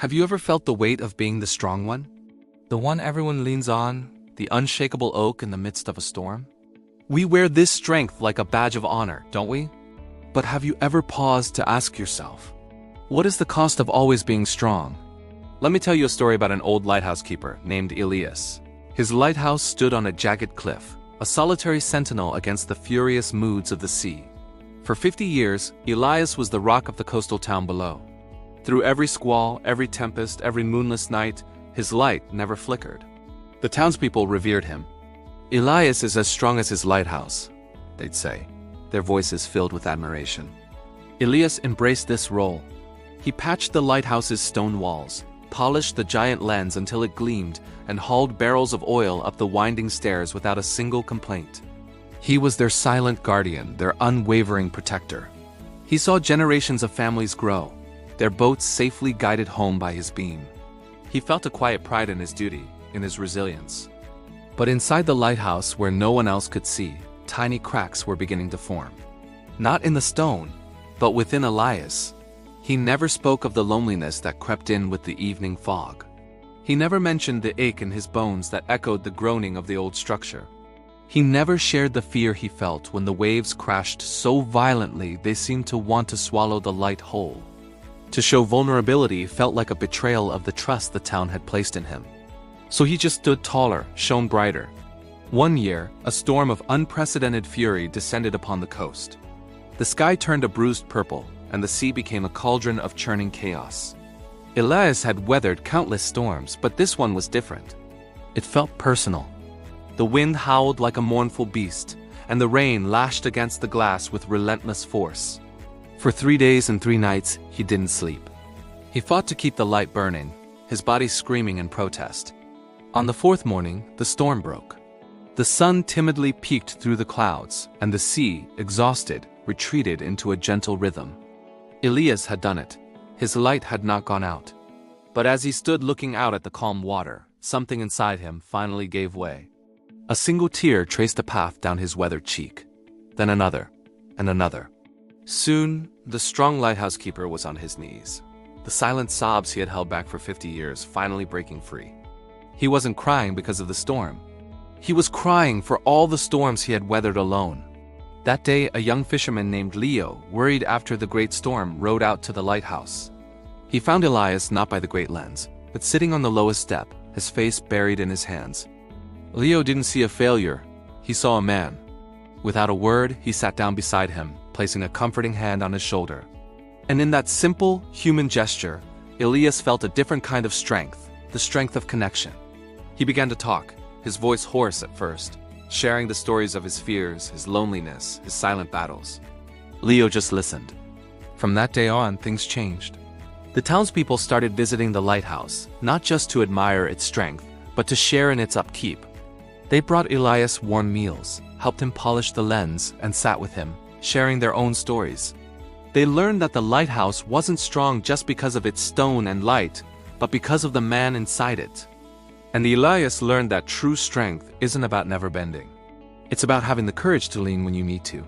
Have you ever felt the weight of being the strong one? The one everyone leans on, the unshakable oak in the midst of a storm? We wear this strength like a badge of honor, don't we? But have you ever paused to ask yourself, what is the cost of always being strong? Let me tell you a story about an old lighthouse keeper named Elias. His lighthouse stood on a jagged cliff, a solitary sentinel against the furious moods of the sea. For 50 years, Elias was the rock of the coastal town below. Through every squall, every tempest, every moonless night, his light never flickered. The townspeople revered him. Elias is as strong as his lighthouse, they'd say, their voices filled with admiration. Elias embraced this role. He patched the lighthouse's stone walls, polished the giant lens until it gleamed, and hauled barrels of oil up the winding stairs without a single complaint. He was their silent guardian, their unwavering protector. He saw generations of families grow, their boats safely guided home by his beam. He felt a quiet pride in his duty, in his resilience. But inside the lighthouse, where no one else could see, tiny cracks were beginning to form. Not in the stone, but within Elias. He never spoke of the loneliness that crept in with the evening fog. He never mentioned the ache in his bones that echoed the groaning of the old structure. He never shared the fear he felt when the waves crashed so violently they seemed to want to swallow the light whole. To show vulnerability felt like a betrayal of the trust the town had placed in him. So he just stood taller, shone brighter. One year, a storm of unprecedented fury descended upon the coast. The sky turned a bruised purple, and the sea became a cauldron of churning chaos. Elias had weathered countless storms, but this one was different. It felt personal. The wind howled like a mournful beast, and the rain lashed against the glass with relentless force. For 3 days and 3 nights, he didn't sleep. He fought to keep the light burning, his body screaming in protest. On the 4th morning, the storm broke. The sun timidly peeked through the clouds, and the sea, exhausted, retreated into a gentle rhythm. Elias had done it. His light had not gone out. But as he stood looking out at the calm water, something inside him finally gave way. A single tear traced a path down his weathered cheek. Then another, and another. Soon, the strong lighthouse keeper was on his knees, the silent sobs he had held back for 50 years finally breaking free. He wasn't crying because of the storm. He was crying for all the storms he had weathered alone. That day, a young fisherman named Leo, worried after the great storm, rowed out to the lighthouse. He found Elias not by the great lens, but sitting on the lowest step, his face buried in his hands. Leo didn't see a failure. He saw a man. Without a word, he sat down beside him, placing a comforting hand on his shoulder. And in that simple, human gesture, Elias felt a different kind of strength, the strength of connection. He began to talk, his voice hoarse at first, sharing the stories of his fears, his loneliness, his silent battles. Leo just listened. From that day on, things changed. The townspeople started visiting the lighthouse, not just to admire its strength, but to share in its upkeep. They brought Elias warm meals, helped him polish the lens, and sat with him, sharing their own stories. They learned that the lighthouse wasn't strong just because of its stone and light, but because of the man inside it. And Elias learned that true strength isn't about never bending. It's about having the courage to lean when you need to.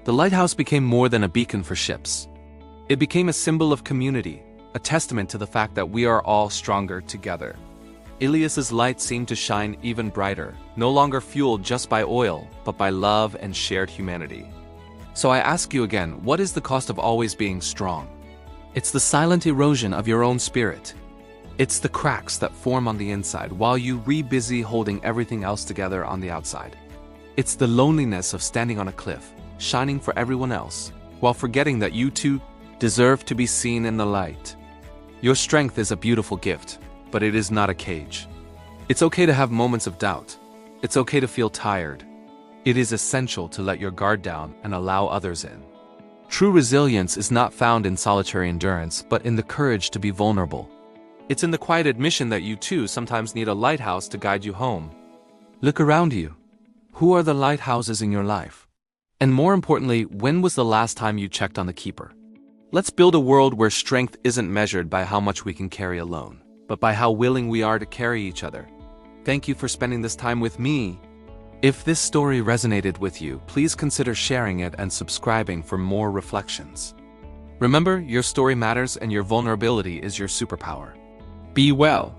The lighthouse became more than a beacon for ships. It became a symbol of community, a testament to the fact that we are all stronger together. Elias's light seemed to shine even brighter, no longer fueled just by oil, but by love and shared humanity. So I ask you again, what is the cost of always being strong? It's the silent erosion of your own spirit. It's the cracks that form on the inside while you busy holding everything else together on the outside. It's the loneliness of standing on a cliff, shining for everyone else, while forgetting that you too deserve to be seen in the light. Your strength is a beautiful gift, but it is not a cage. It's okay to have moments of doubt. It's okay to feel tired. It is essential to let your guard down and allow others in. True resilience is not found in solitary endurance, but in the courage to be vulnerable. It's in the quiet admission that you too sometimes need a lighthouse to guide you home. Look around you. Who are the lighthouses in your life? And more importantly, when was the last time you checked on the keeper? Let's build a world where strength isn't measured by how much we can carry alone, but by how willing we are to carry each other. Thank you for spending this time with me. If this story resonated with you, please consider sharing it and subscribing for more reflections. Remember, your story matters and your vulnerability is your superpower. Be well.